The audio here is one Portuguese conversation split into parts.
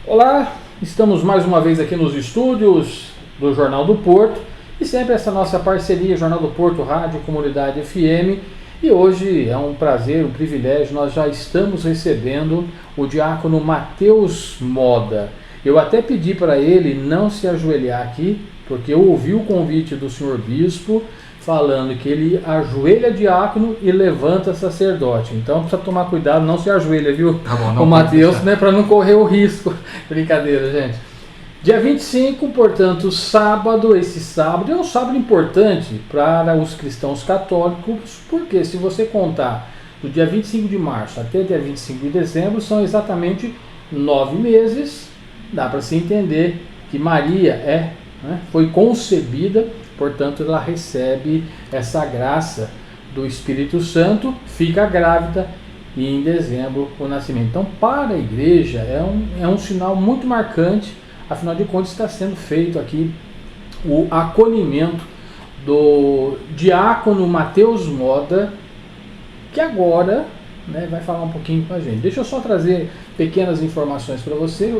Olá, estamos mais uma vez aqui nos estúdios do Jornal do Porto e sempre essa nossa parceria Jornal do Porto, Rádio Comunidade FM. E hoje é um prazer, um privilégio, nós já estamos recebendo o diácono Matheus Moda. Eu até pedi para ele não se ajoelhar aqui, porque eu ouvi o convite do senhor bispo falando que ele ajoelha diácono e levanta sacerdote. Então precisa tomar cuidado, não se ajoelha, viu? Tá bom, não, o Matheus, né, para não correr o risco. Brincadeira, gente. Dia 25, portanto, sábado, esse sábado é um sábado importante para os cristãos católicos, porque se você contar do dia 25 de março até dia 25 de dezembro, são exatamente 9 meses, dá para se entender que Maria foi concebida, portanto ela recebe essa graça do Espírito Santo, fica grávida e em dezembro o nascimento. Então para a igreja é um sinal muito marcante, afinal de contas está sendo feito aqui o acolhimento do diácono Matheus Moda, que agora vai falar um pouquinho com a gente. Deixa eu só trazer pequenas informações para você.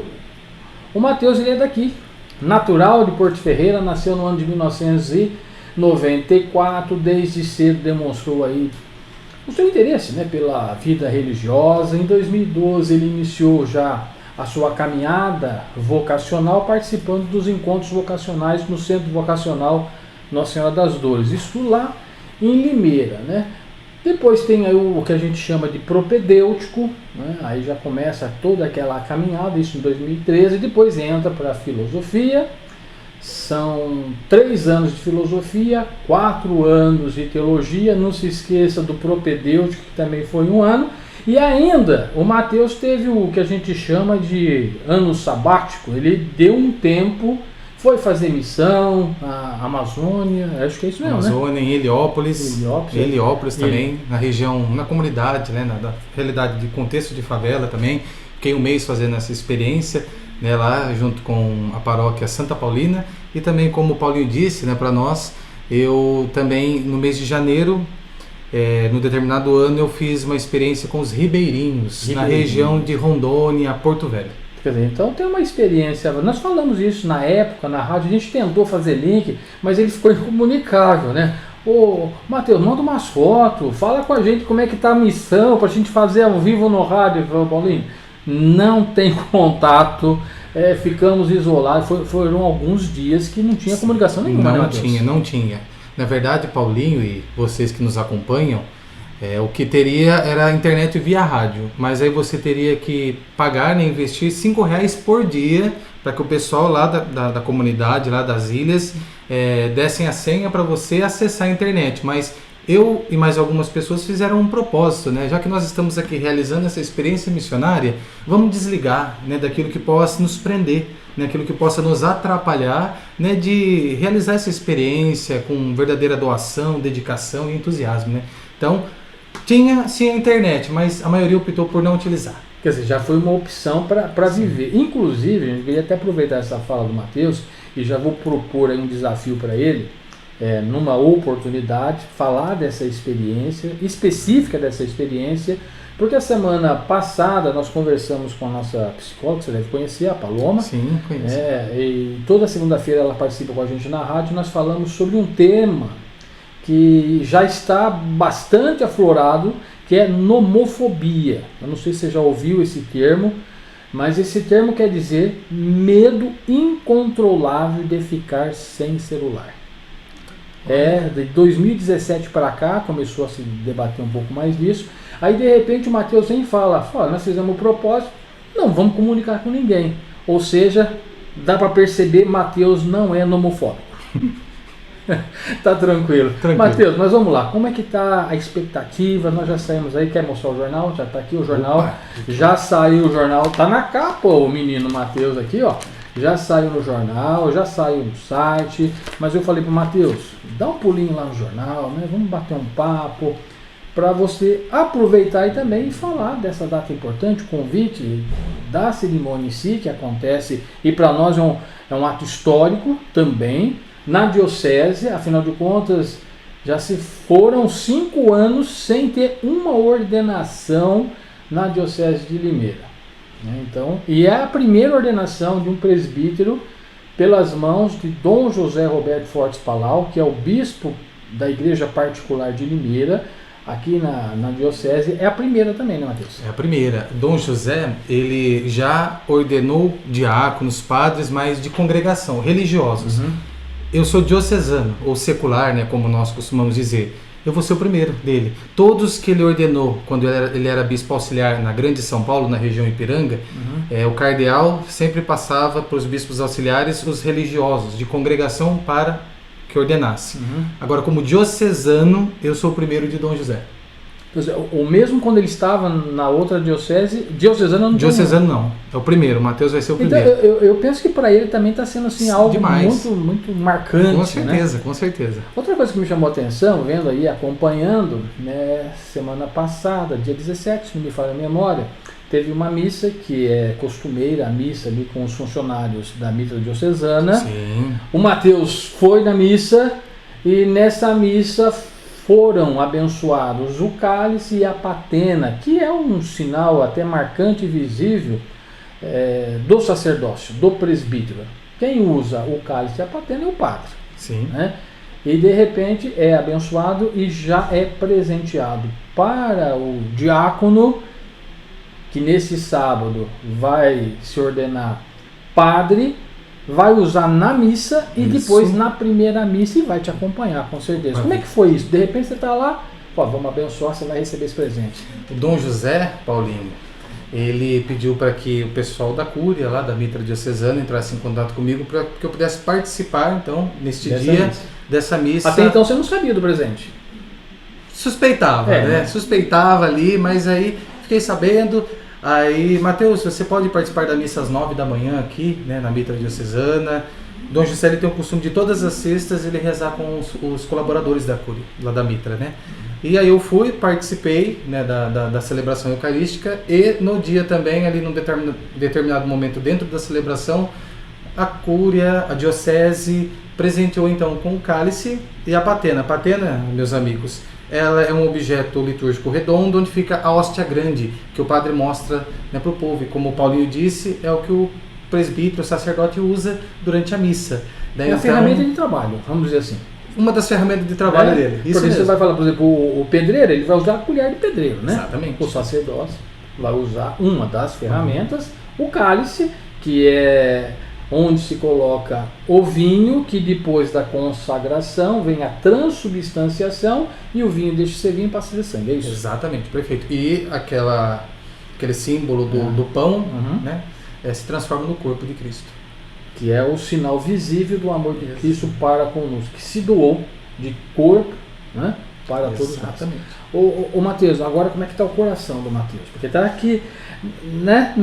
O Matheus ele é daqui, natural de Porto Ferreira, nasceu no ano de 1994, desde cedo demonstrou aí o seu interesse pela vida religiosa. Em 2012 ele iniciou já a sua caminhada vocacional, participando dos encontros vocacionais no Centro Vocacional Nossa Senhora das Dores, isso lá em Limeira, Depois tem aí o que a gente chama de propedêutico, aí já começa toda aquela caminhada, isso em 2013, depois entra para a filosofia, são 3 anos de filosofia, 4 anos de teologia, não se esqueça do propedêutico, que também foi 1 ano, e ainda o Matheus teve o que a gente chama de ano sabático, ele deu um tempo, foi fazer missão na Amazônia, acho que é isso mesmo, Amazônia, em Heliópolis também, na região, na comunidade, na realidade de contexto de favela também. Fiquei 1 mês fazendo essa experiência, lá junto com a paróquia Santa Paulina, e também, como o Paulinho disse, para nós, eu também no mês de janeiro, no determinado ano, eu fiz uma experiência com os ribeirinhos, na região de Rondônia, Porto Velho. Quer dizer, então tem uma experiência, nós falamos isso na época, na rádio, a gente tentou fazer link, mas ele ficou incomunicável, Ô, Matheus, manda umas fotos, fala com a gente como é que tá a missão, pra gente fazer ao vivo no rádio, Paulinho. Não tem contato, ficamos isolados, foram alguns dias que não tinha comunicação nenhuma, Não tinha. Na verdade, Paulinho e vocês que nos acompanham, o que teria era a internet via rádio, mas aí você teria que pagar, investir R$5 por dia para que o pessoal lá da comunidade, lá das ilhas, dessem a senha para você acessar a internet. Mas eu e mais algumas pessoas fizeram um propósito, já que nós estamos aqui realizando essa experiência missionária, vamos desligar daquilo que possa nos prender, aquilo que possa nos atrapalhar de realizar essa experiência com verdadeira doação, dedicação e entusiasmo. Então, tinha sim a internet, mas a maioria optou por não utilizar. Quer dizer, já foi uma opção para viver. Inclusive, eu queria até aproveitar essa fala do Matheus e já vou propor aí um desafio para ele, numa oportunidade, falar dessa experiência, específica dessa experiência, porque a semana passada nós conversamos com a nossa psicóloga, você deve conhecer, a Paloma. Sim, conheço. E toda segunda-feira ela participa com a gente na rádio, nós falamos sobre um tema que já está bastante aflorado, que é nomofobia. Eu não sei se você já ouviu esse termo, mas esse termo quer dizer medo incontrolável de ficar sem celular. De 2017 para cá começou a se debater um pouco mais disso. Aí de repente o Matheus vem e fala, nós fizemos um propósito, não vamos comunicar com ninguém. Ou seja, dá para perceber, Matheus não é nomofóbico. Tá tranquilo. Matheus, mas vamos lá, como é que tá a expectativa? Nós já saímos aí, quer mostrar o jornal? Já tá aqui o jornal. Opa. Já saiu o jornal, tá na capa o menino Matheus aqui, já saiu no jornal, já saiu no site, mas eu falei pro Matheus, dá um pulinho lá no jornal, vamos bater um papo, para você aproveitar e também falar dessa data importante, o convite da cerimônia em si, que acontece, e para nós é um ato histórico também, na diocese, afinal de contas, já se foram 5 anos sem ter uma ordenação na diocese de Limeira. né? Então, e é a primeira ordenação de um presbítero pelas mãos de Dom José Roberto Fortes Palau, que é o bispo da Igreja Particular de Limeira, aqui na diocese. É a primeira também, né, Matheus? É a primeira. Dom José, ele já ordenou diáconos, padres, mas de congregação, religiosos. Uhum. Eu sou diocesano, ou secular, né, como nós costumamos dizer. Eu vou ser o primeiro dele. Todos que ele ordenou, quando ele era bispo auxiliar na Grande São Paulo, na região Ipiranga, o cardeal sempre passava para os bispos auxiliares os religiosos, de congregação, para que ordenasse. Agora, como diocesano, eu sou o primeiro de Dom José. O mesmo quando ele estava na outra diocese, diocesano não. Diocesano não, é o primeiro, o Mateus vai ser o primeiro. Então, eu penso que para ele também está sendo assim, algo demais. muito, muito marcante. Com certeza, né? Com certeza. Outra coisa que me chamou a atenção, vendo aí, acompanhando, né, semana passada, dia 17, se não me falha a memória, teve uma missa que é costumeira, a missa ali com os funcionários da mitra diocesana. Sim. O Mateus foi na missa e nessa missa foram abençoados o cálice e a patena, que é um sinal até marcante e visível do sacerdócio, do presbítero. Quem usa o cálice e a patena é o padre. Sim. Né? E de repente é abençoado e já é presenteado para o diácono, que nesse sábado vai se ordenar padre, vai usar na missa e depois na primeira missa e vai te acompanhar, com certeza. Como é que foi isso? De repente você está lá, vamos abençoar, você vai receber esse presente. O Dom José, Paulinho, ele pediu para que o pessoal da Cúria, lá da Mitra Diocesana, entrasse em contato comigo para que eu pudesse participar, então, neste dia dessa missa. Até então você não sabia do presente? Suspeitava, né? Suspeitava ali, mas aí fiquei sabendo. Aí, Mateus, você pode participar da missa às 9 da manhã aqui, né, na Mitra Diocesana. Dom José, ele tem o costume de todas as sextas ele rezar com os colaboradores da Cúria, lá da Mitra, né? E aí eu fui, participei, né, da celebração eucarística e no dia também, ali num determinado momento dentro da celebração, a Cúria, a Diocese, presenteou então com o cálice e a patena. A patena, meus amigos, ela é um objeto litúrgico redondo onde fica a hóstia grande, que o padre mostra, né, para o povo. E como o Paulinho disse, é o que o presbítero, o sacerdote usa durante a missa. Daí, a ferramenta de trabalho, vamos dizer assim. Uma das ferramentas de trabalho dele. Isso porque você vai falar, por exemplo, o pedreiro, ele vai usar a colher de pedreiro, né? Exatamente. O sacerdote vai usar uma das ferramentas, o cálice, que é onde se coloca o vinho, que depois da consagração vem a transubstanciação e o vinho deixa de ser vinho e passa a ser sangue, é isso? Exatamente, perfeito. E aquele símbolo do pão, né, se transforma no corpo de Cristo. Que é o sinal visível do amor de Cristo para conosco, que se doou de corpo, né, para todos nós. Exatamente. O Mateus, agora como é que está o coração do Mateus? Porque está aqui, né,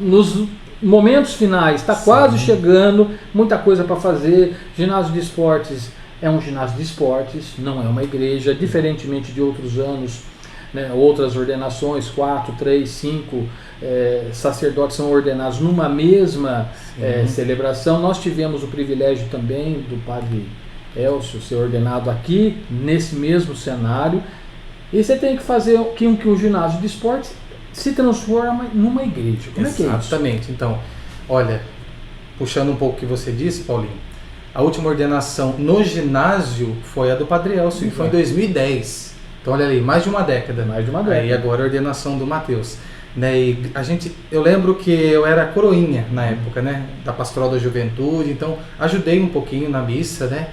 nos momentos finais, está quase chegando, muita coisa para fazer. Ginásio de esportes é um ginásio de esportes, não é uma igreja, diferentemente de outros anos, né, outras ordenações, 4, 3, 5 sacerdotes são ordenados numa mesma celebração. Nós tivemos o privilégio também do padre Elcio ser ordenado aqui, nesse mesmo cenário, e você tem que fazer com que o ginásio de esportes se transforma numa igreja. Como é que é isso? Exatamente. Então, olha, puxando um pouco o que você disse, Paulinho, a última ordenação no ginásio foi a do Padre Elcio, e foi em 2010. Então, olha ali, mais de uma década. Mais de uma década. E agora a ordenação do Mateus. Né, e eu lembro que eu era coroinha na época, né, da Pastoral da Juventude, então ajudei um pouquinho na missa, né?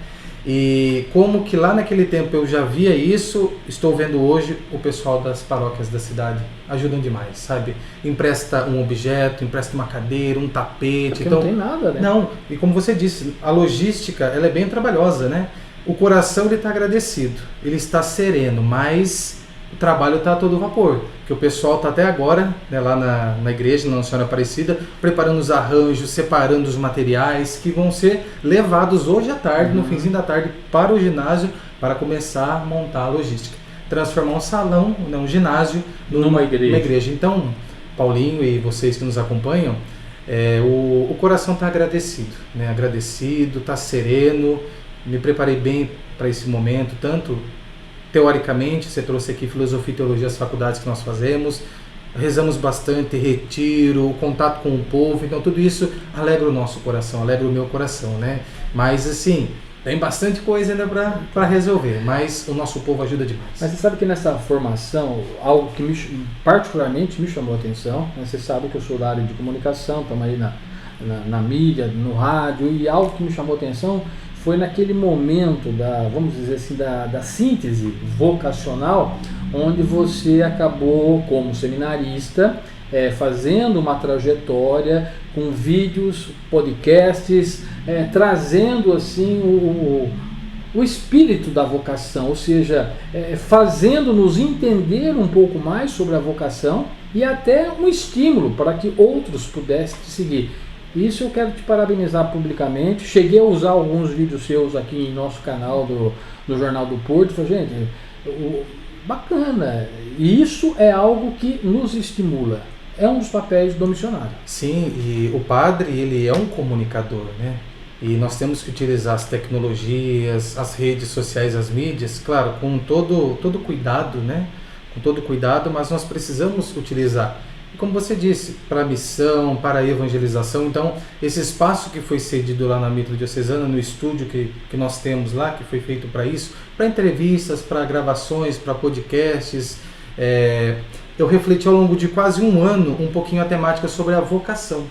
E como que lá naquele tempo eu já via isso, estou vendo hoje o pessoal das paróquias da cidade ajudam demais, sabe? Empresta um objeto, empresta uma cadeira, um tapete. Porque então, não tem nada, né? Não, e como você disse, a logística ela é bem trabalhosa, né? O coração ele está agradecido, ele está sereno, mas o trabalho está a todo vapor, que o pessoal está até agora, né, lá na igreja, na Nossa Senhora Aparecida, preparando os arranjos, separando os materiais que vão ser levados hoje à tarde, no finzinho da tarde, para o ginásio, para começar a montar a logística. Transformar um salão, né, um ginásio, numa igreja. Então, Paulinho e vocês que nos acompanham, o coração está agradecido, né, agradecido, está sereno, me preparei bem para esse momento, tanto teoricamente, você trouxe aqui filosofia e teologia, as faculdades que nós fazemos, rezamos bastante, retiro, o contato com o povo, então tudo isso alegra o nosso coração, alegra o meu coração, né? Mas assim, tem bastante coisa ainda para resolver, mas o nosso povo ajuda demais. Mas você sabe que nessa formação, algo que particularmente me chamou a atenção, né? Você sabe que eu sou da área de comunicação, estamos aí na mídia, no rádio, e algo que me chamou a atenção foi naquele momento vamos dizer assim, da síntese vocacional, onde você acabou, como seminarista, fazendo uma trajetória com vídeos, podcasts, trazendo assim o espírito da vocação, ou seja, fazendo-nos entender um pouco mais sobre a vocação e até um estímulo para que outros pudessem te seguir. Isso eu quero te parabenizar publicamente. Cheguei a usar alguns vídeos seus aqui em nosso canal do Jornal do Porto. Falei, gente, bacana. E isso é algo que nos estimula. É um dos papéis do missionário. Sim, e o padre, ele é um comunicador, né? E nós temos que utilizar as tecnologias, as redes sociais, as mídias, claro, com todo cuidado, né? Com todo cuidado, mas nós precisamos utilizar. E como você disse, para a missão, para a evangelização. Então, esse espaço que foi cedido lá na Mitra Diocesana, no estúdio que nós temos lá, que foi feito para isso, para entrevistas, para gravações, para podcasts, eu refleti ao longo de quase um ano um pouquinho a temática sobre a vocação.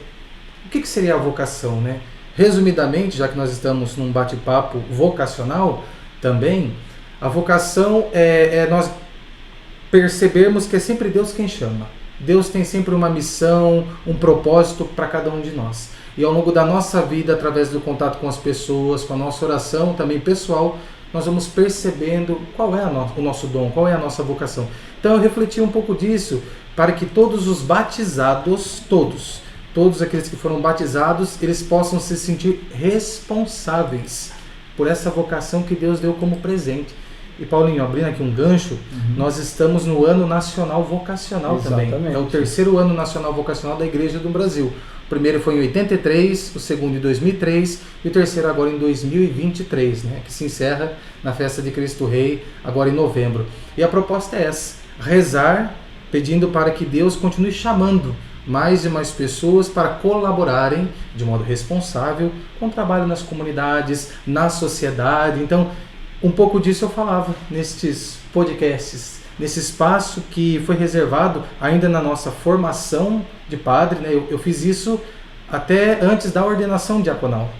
O que seria a vocação, né? Resumidamente, já que nós estamos num bate-papo vocacional também, a vocação é nós percebermos que é sempre Deus quem chama. Deus tem sempre uma missão, um propósito para cada um de nós. E ao longo da nossa vida, através do contato com as pessoas, com a nossa oração também pessoal, nós vamos percebendo qual é o nosso dom, qual é a nossa vocação. Então eu refleti um pouco disso para que todos os batizados, todos aqueles que foram batizados, eles possam se sentir responsáveis por essa vocação que Deus deu como presente. E Paulinho, abrindo aqui um gancho, nós estamos no Ano Nacional Vocacional. Exatamente. Também. É o terceiro Ano Nacional Vocacional da Igreja do Brasil. O primeiro foi em 83, o segundo em 2003 e o terceiro agora em 2023, né, que se encerra na Festa de Cristo Rei, agora em novembro. E a proposta é essa, rezar pedindo para que Deus continue chamando mais e mais pessoas para colaborarem de modo responsável com o trabalho nas comunidades, na sociedade. Então, um pouco disso eu falava nestes podcasts, nesse espaço que foi reservado ainda na nossa formação de padre, né? Eu fiz isso até antes da ordenação diaconal,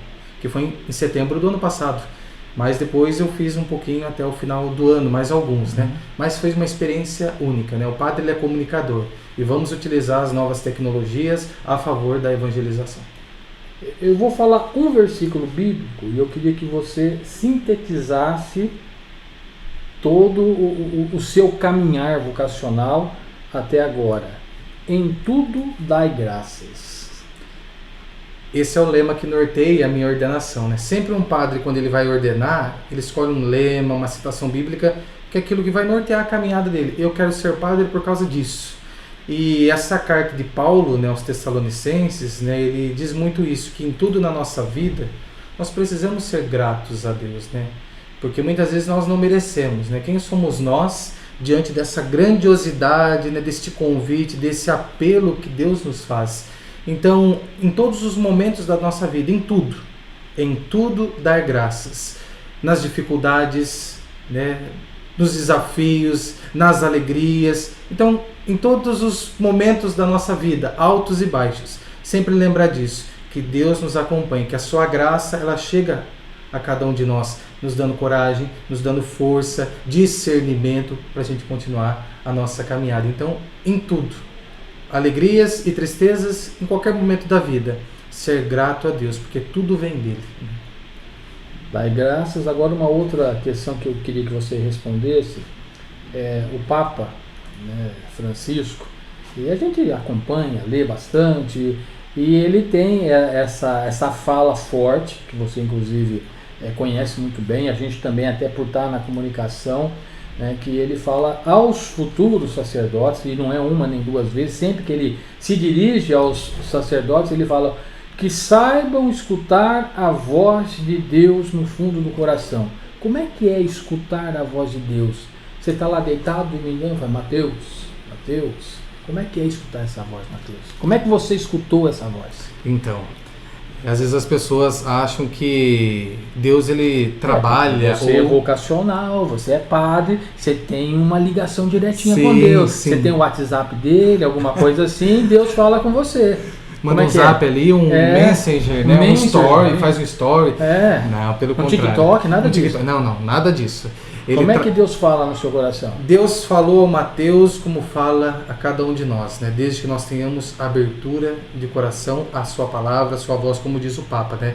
que foi em setembro do ano passado. Mas depois eu fiz um pouquinho até o final do ano, mais alguns, né? Mas foi uma experiência única, né? O padre ele é comunicador e vamos utilizar as novas tecnologias a favor da evangelização. Eu vou falar um versículo bíblico e eu queria que você sintetizasse todo o seu caminhar vocacional até agora. Em tudo dai graças. Esse é o lema que norteia a minha ordenação, né? Sempre um padre, quando ele vai ordenar, ele escolhe um lema, uma citação bíblica, que é aquilo que vai nortear a caminhada dele. Eu quero ser padre por causa disso. E essa carta de Paulo, né, aos Tessalonicenses, né, ele diz muito isso, que em tudo na nossa vida nós precisamos ser gratos a Deus, né? Porque muitas vezes nós não merecemos, né? Quem somos nós diante dessa grandiosidade, né, deste convite, desse apelo que Deus nos faz? Então, em todos os momentos da nossa vida, em tudo dar graças, nas dificuldades, né, nos desafios, nas alegrias. Então, em todos os momentos da nossa vida, altos e baixos, sempre lembrar disso, que Deus nos acompanha, que a sua graça, ela chega a cada um de nós, nos dando coragem, nos dando força, discernimento para a gente continuar a nossa caminhada. Então, em tudo, alegrias e tristezas, em qualquer momento da vida, ser grato a Deus, porque tudo vem dele. Dai graças. Agora uma outra questão que eu queria que você respondesse, o Papa, né, Francisco, e a gente acompanha, lê bastante, e ele tem essa fala forte, que você inclusive conhece muito bem, a gente também até por estar na comunicação, né, que ele fala aos futuros sacerdotes, e não é uma nem duas vezes, sempre que ele se dirige aos sacerdotes, ele fala que saibam escutar a voz de Deus no fundo do coração. Como é que é escutar a voz de Deus? Você está lá deitado e me fala, Mateus, Como é que é escutar essa voz, Mateus? Como é que você escutou essa voz? Então, às vezes as pessoas acham que Deus ele trabalha. Você é vocacional, você é padre, você tem uma ligação direitinha Sim, com Deus. sim. Você tem o WhatsApp dele, alguma coisa assim, Deus fala com você. Manda um zap ali, um Messenger, né? Um story, faz um story. Não, pelo contrário. TikTok, nada disso. Não, nada disso. Como é que Deus fala no seu coração? Deus falou ao Mateus como fala a cada um de nós, né? Desde que nós tenhamos abertura de coração à sua palavra, à sua voz, como diz o Papa, né?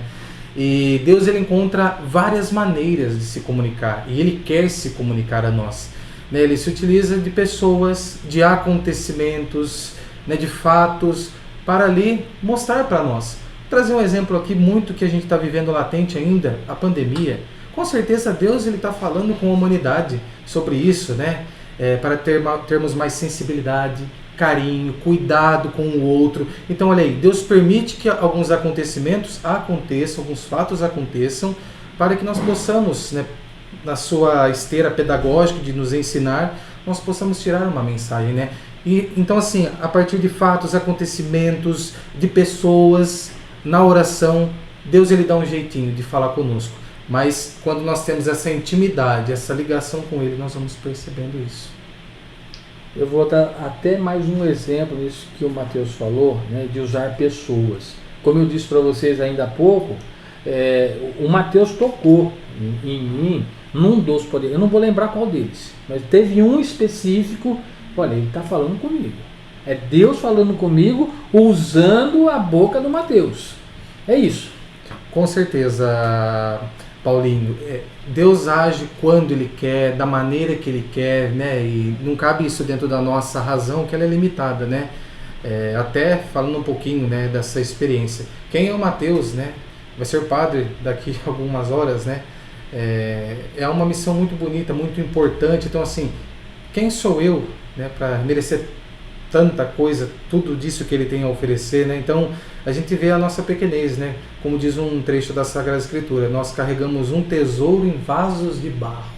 E Deus ele encontra várias maneiras de se comunicar e Ele quer se comunicar a nós. Né? Ele se utiliza de pessoas, de acontecimentos, né? De fatos, para ali mostrar para nós. Vou trazer um exemplo aqui muito que a gente está vivendo latente ainda, a pandemia. Com certeza Deus está falando com a humanidade sobre isso, né? Para termos mais sensibilidade, carinho, cuidado com o outro. Então, olha aí, Deus permite que alguns acontecimentos aconteçam, alguns fatos aconteçam, para que nós possamos, né, na sua esteira pedagógica de nos ensinar, nós possamos tirar uma mensagem, né? E, então, assim, a partir de fatos, acontecimentos, de pessoas, na oração, Deus ele dá um jeitinho de falar conosco. Mas quando nós temos essa intimidade, essa ligação com Ele, nós vamos percebendo isso. Eu vou dar até mais um exemplo nisso que o Mateus falou, né, de usar pessoas. Como eu disse para vocês ainda há pouco, o Mateus tocou em mim num dos poderes. Eu não vou lembrar qual deles, mas teve um específico. Olha, ele está falando comigo. É Deus falando comigo usando a boca do Mateus. É isso. Com certeza, Paulinho, Deus age quando Ele quer, da maneira que Ele quer, né? E não cabe isso dentro da nossa razão, que ela é limitada, né? Até falando um pouquinho, né, dessa experiência. Quem é o Mateus, né? Vai ser padre daqui a algumas horas, né? É uma missão muito bonita, muito importante. Então, assim, quem sou eu, né, para merecer tanta coisa, tudo disso que Ele tem a oferecer, né? Então a gente vê a nossa pequenez, né? Como diz um trecho da Sagrada Escritura, nós carregamos um tesouro em vasos de barro.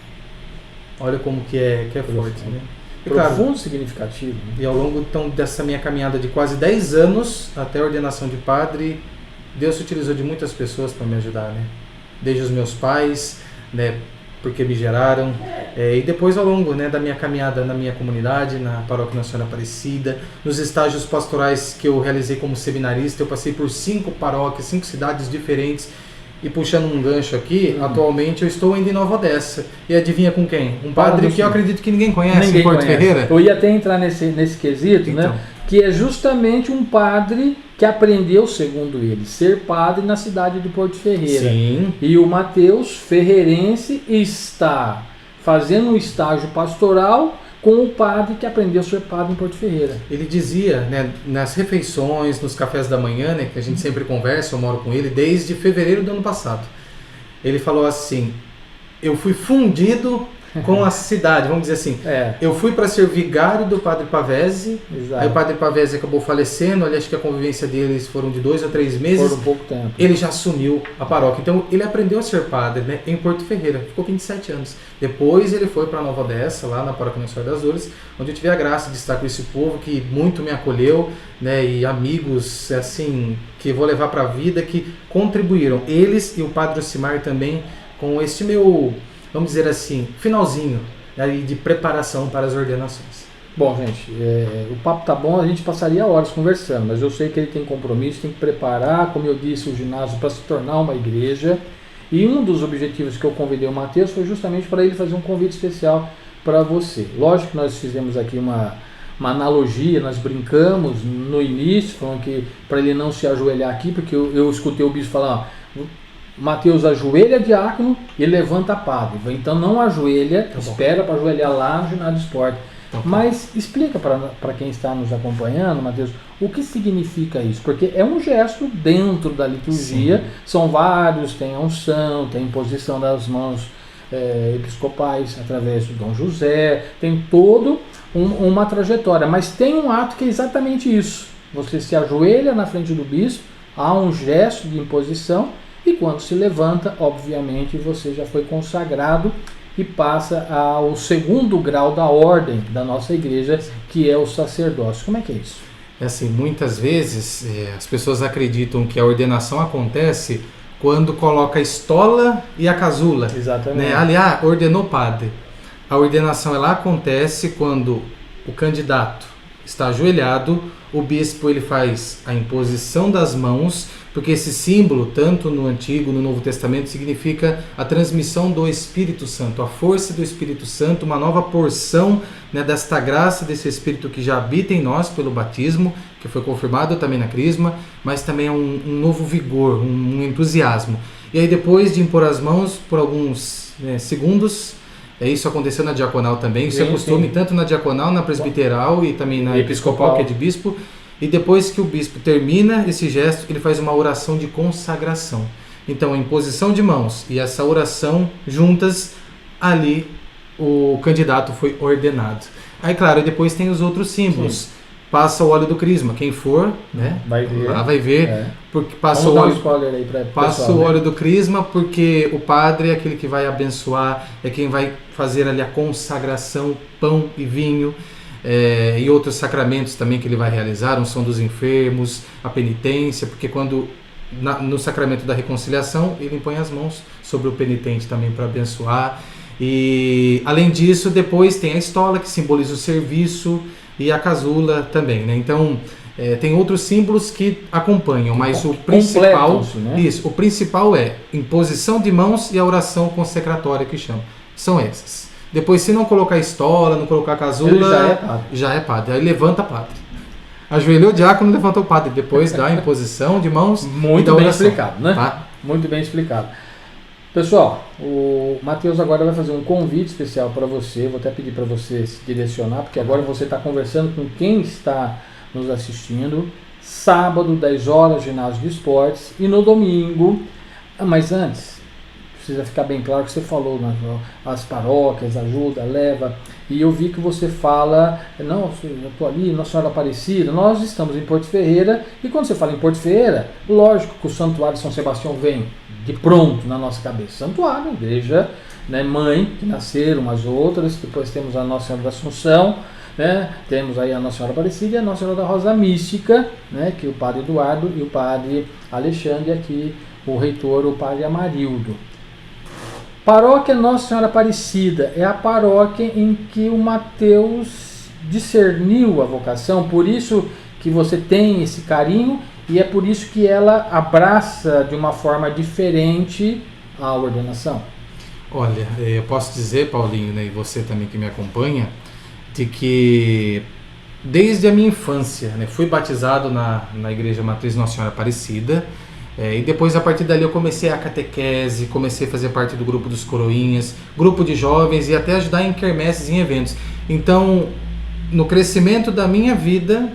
Olha como que é forte, né? E, profundo, claro, significativo, né? E ao longo então, dessa minha caminhada de quase 10 anos até a ordenação de padre, Deus se utilizou de muitas pessoas para me ajudar, né? Desde os meus pais, né, porque me geraram, e depois ao longo, né, da minha caminhada na minha comunidade, na Paróquia Nossa Senhora Aparecida, nos estágios pastorais que eu realizei como seminarista, eu passei por 5 paróquias, 5 cidades diferentes, e puxando um gancho aqui, atualmente eu estou indo em Nova Odessa, e adivinha com quem? Um padre que eu acredito que ninguém conhece, em Porto Ferreira. Eu ia até entrar nesse quesito, então, né, que é justamente um padre que aprendeu, segundo ele, ser padre na cidade de Porto Ferreira. Sim. E o Mateus, ferreirense, está fazendo um estágio pastoral com o padre que aprendeu a ser padre em Porto Ferreira. Ele dizia, né, nas refeições, nos cafés da manhã, né, que a gente sempre conversa, eu moro com ele, desde fevereiro do ano passado. Ele falou assim, eu fui fundido com a cidade, vamos dizer assim. Eu fui para ser vigário do padre Pavese. Exato. Aí o padre Pavese acabou falecendo, ali acho que a convivência deles foram de 2 a 3 meses. Foram pouco tempo. Ele já assumiu a paróquia. Então ele aprendeu a ser padre, né, em Porto Ferreira, ficou 27 anos. Depois ele foi para Nova Odessa, lá na Paróquia Nossa Senhora das Dores, onde eu tive a graça de estar com esse povo que muito me acolheu, né, e amigos assim que vou levar para a vida, que contribuíram, eles e o padre Ocimar também, com este meu, vamos dizer assim, finalzinho, né, de preparação para as ordenações. Bom, gente, o papo tá bom, a gente passaria horas conversando, mas eu sei que ele tem compromisso, tem que preparar, como eu disse, o ginásio para se tornar uma igreja. E um dos objetivos que eu convidei o Mateus foi justamente para ele fazer um convite especial para você. Lógico que nós fizemos aqui uma analogia, nós brincamos no início, falando que para ele não se ajoelhar aqui, porque eu escutei o bispo falar, Mateus ajoelha diácono e levanta padre. Então não ajoelha, espera para ajoelhar lá no ginásio de esporte. Mas explica para quem está nos acompanhando, Mateus, o que significa isso? Porque é um gesto dentro da liturgia. Sim. São vários, tem a unção, tem a imposição das mãos episcopais através do Dom José, tem todo uma trajetória, mas tem um ato que é exatamente isso. Você se ajoelha na frente do bispo, há um gesto de imposição, e quando se levanta, obviamente, você já foi consagrado e passa ao segundo grau da ordem da nossa igreja, que é o sacerdócio. Como é que é isso? É assim, muitas vezes as pessoas acreditam que a ordenação acontece quando coloca a estola e a casula. Exatamente. Né? Aliás, ordenou padre. A ordenação ela acontece quando o candidato está ajoelhado, o bispo ele faz a imposição das mãos, porque esse símbolo, tanto no Antigo, no Novo Testamento, significa a transmissão do Espírito Santo, a força do Espírito Santo, uma nova porção, né, desta graça, desse Espírito que já habita em nós pelo batismo, que foi confirmado também na crisma, mas também é um novo vigor, um entusiasmo. E aí depois de impor as mãos por alguns segundos, isso aconteceu na diaconal também, isso é costume tanto na diaconal, na presbiteral e também na episcopal, que é de bispo. E depois que o bispo termina esse gesto, ele faz uma oração de consagração. Então, a imposição de mãos e essa oração juntas, ali o candidato foi ordenado. Aí, claro, depois tem os outros símbolos. Sim. Passa o óleo do crisma, quem for, né? Vai ver. Lá vai ver. Porque passa Vamos o óleo, dar um spoiler aí pra passa pessoal, o óleo do crisma, porque o padre é aquele que vai abençoar, é quem vai fazer ali a consagração, pão e vinho. E outros sacramentos também que ele vai realizar, a unção dos enfermos, a penitência, porque quando no sacramento da reconciliação ele impõe as mãos sobre o penitente também para abençoar. E além disso, depois tem a estola, que simboliza o serviço, e a casula também, né? Então tem outros símbolos que acompanham, mas o principal, né? O principal é imposição de mãos e a oração consecratória, que chama. São essas. Depois, se não colocar estola, não colocar casula, já é padre. Aí levanta padre. Ajoelhou o diácono, levanta o padre. Depois dá a imposição de mãos. Muito bem explicado, né? Tá? Muito bem explicado. Pessoal, o Matheus agora vai fazer um convite especial para você. Vou até pedir para você se direcionar, porque agora você está conversando com quem está nos assistindo. Sábado, 10 horas, ginásio de esportes. E no domingo, mas antes, precisa ficar bem claro que você falou, né? As paróquias, ajuda, leva, e eu vi que você fala, não, eu estou ali, Nossa Senhora Aparecida, nós estamos em Porto Ferreira, e quando você fala em Porto Ferreira, lógico que o Santuário de São Sebastião vem de pronto na nossa cabeça. Santuário, igreja, né, mãe, que nasceram as outras, depois temos a Nossa Senhora da Assunção, né, temos aí a Nossa Senhora Aparecida e a Nossa Senhora da Rosa Mística, né, que o padre Eduardo e o padre Alexandre, aqui o reitor, o padre Amarildo. Paróquia Nossa Senhora Aparecida é a paróquia em que o Matheus discerniu a vocação, por isso que você tem esse carinho e é por isso que ela abraça de uma forma diferente a ordenação. Olha, eu posso dizer, Paulinho, né, e você também que me acompanha, de que desde a minha infância, né, fui batizado na Igreja Matriz Nossa Senhora Aparecida. E depois, a partir dali, eu comecei a catequese, comecei a fazer parte do grupo dos coroinhas, grupo de jovens e até ajudar em quermesses, em eventos. Então, no crescimento da minha vida,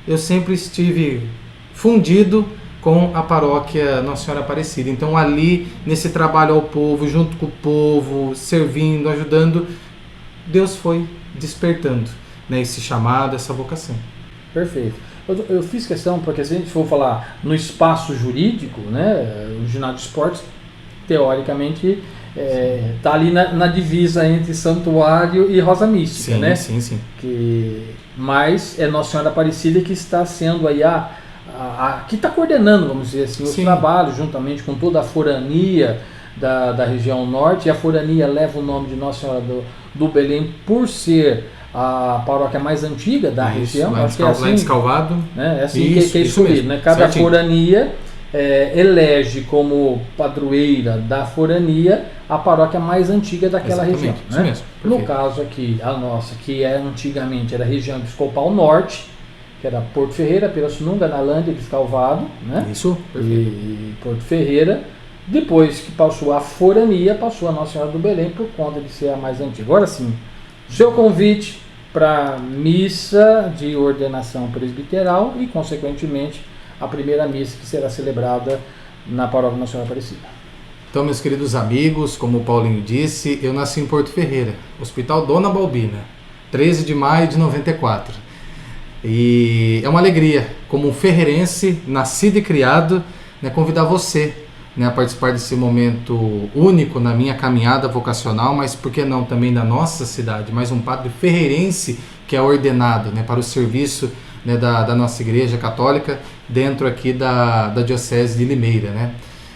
eu sempre estive fundido com a paróquia Nossa Senhora Aparecida. Então, ali, nesse trabalho ao povo, junto com o povo, servindo, ajudando, Deus foi despertando, né, esse chamado, essa vocação. Perfeito. Eu fiz questão, porque se a gente for falar no espaço jurídico, né, o ginásio de esportes, teoricamente, está ali na divisa entre Santuário e Rosa Mística, sim, né? Sim. Mas é Nossa Senhora Aparecida que está sendo aí que está coordenando, vamos dizer assim, os trabalhos, juntamente com toda a forania da região norte, e a forania leva o nome de Nossa Senhora do Belém por ser a paróquia mais antiga da região, acho que é assim, Descalvado. Né? É assim que é escolhido, né? Cada forania elege como padroeira da forania a paróquia mais antiga daquela região. Isso mesmo, no caso aqui, a nossa, que antigamente era a região episcopal norte, que era Porto Ferreira, Pirassununga, Nalândia, Descalvado, né? Isso, e Porto Ferreira. Depois que passou a forania, passou a Nossa Senhora do Belém por conta de ser a mais antiga. Agora sim, seu convite para missa de ordenação presbiteral e, consequentemente, a primeira missa que será celebrada na paróquia Nossa Senhora Aparecida. Então, meus queridos amigos, como o Paulinho disse, eu nasci em Porto Ferreira, Hospital Dona Balbina, 13 de maio de 94. E é uma alegria, como um ferreirense, nascido e criado, né, convidar você né, a participar desse momento único na minha caminhada vocacional, mas por que não também da nossa cidade, mais um padre ferreirense que é ordenado, né, para o serviço, né, da nossa igreja católica dentro aqui da Diocese de Limeira, né?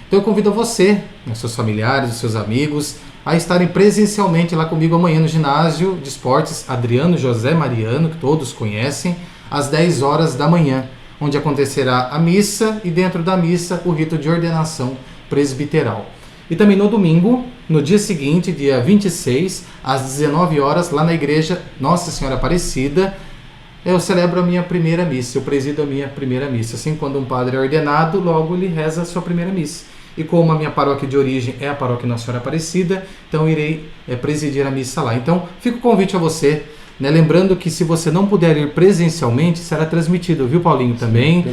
Então eu convido você, né, seus familiares, os seus amigos, a estarem presencialmente lá comigo amanhã no ginásio de esportes Adriano José Mariano, que todos conhecem, às 10 horas da manhã, onde acontecerá a missa e dentro da missa o rito de ordenação presbiteral. E também no domingo, no dia seguinte, dia 26, às 19 horas, lá na igreja Nossa Senhora Aparecida, eu celebro a minha primeira missa, eu presido a minha primeira missa. Assim, quando um padre é ordenado, logo ele reza a sua primeira missa. E como a minha paróquia de origem é a paróquia Nossa Senhora Aparecida, então irei presidir a missa lá. Então, fica o convite a você, né? Lembrando que se você não puder ir presencialmente, será transmitido, viu, Paulinho? Também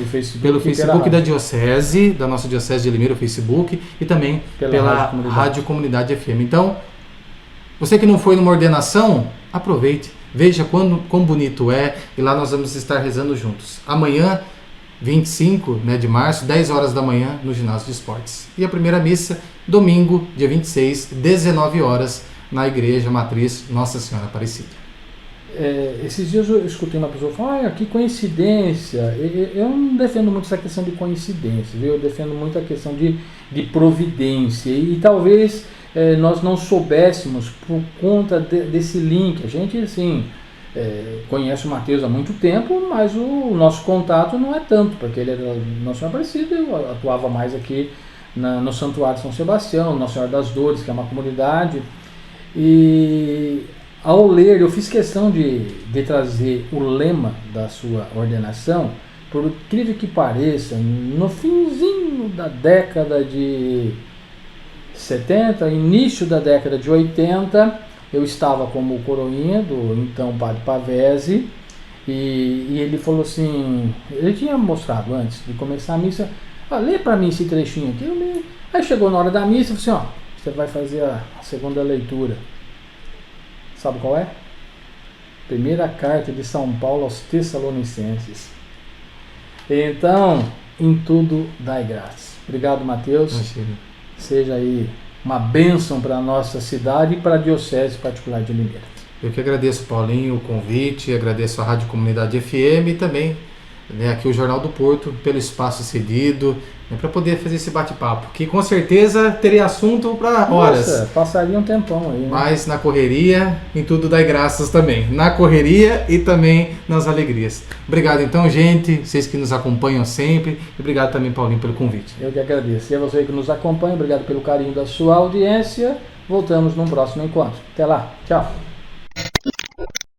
pelo Facebook da Diocese, da nossa Diocese de Limeira, o Facebook, e também pela Rádio Comunidade FM. Então, você que não foi numa ordenação, aproveite, veja quão bonito é, e lá nós vamos estar rezando juntos. Amanhã, 25, né, de março, 10 horas da manhã, no ginásio de esportes. E a primeira missa, domingo, dia 26, 19 horas, na Igreja Matriz Nossa Senhora Aparecida. Esses dias eu escutei uma pessoa falar, que coincidência. Eu não defendo muito essa questão de coincidência, viu? Eu defendo muito a questão de providência. E talvez nós não soubéssemos por conta desse link. A gente, assim, conhece o Mateus há muito tempo, mas o nosso contato não é tanto, porque ele era Nossa Senhora Aparecida, eu atuava mais aqui no Santuário de São Sebastião, Nossa Senhora das Dores, que é uma comunidade. E ao ler, eu fiz questão de trazer o lema da sua ordenação, por incrível que pareça, no finzinho da década de 70, início da década de 80, eu estava como coroinha do então Padre Pavese, e ele falou assim, ele tinha mostrado antes de começar a missa, lê para mim esse trechinho aqui, eu li. Aí chegou na hora da missa, eu falei assim, você vai fazer a segunda leitura. Sabe qual é? Primeira carta de São Paulo aos Tessalonicenses. Então, em tudo dai graças. Obrigado, Mateus. Seja aí uma bênção para a nossa cidade e para a Diocese Particular de Limeira. Eu que agradeço, Paulinho, o convite, agradeço a Rádio Comunidade FM e também, né, aqui o Jornal do Porto, pelo espaço cedido, né, para poder fazer esse bate-papo, que com certeza teria assunto para horas. Nossa, passaria um tempão aí, né? Mas na correria, em tudo dai graças também. Na correria e também nas alegrias. Obrigado então, gente, vocês que nos acompanham sempre. E obrigado também, Paulinho, pelo convite. Eu que agradeço. E a você que nos acompanha, obrigado pelo carinho da sua audiência. Voltamos num próximo encontro. Até lá. Tchau.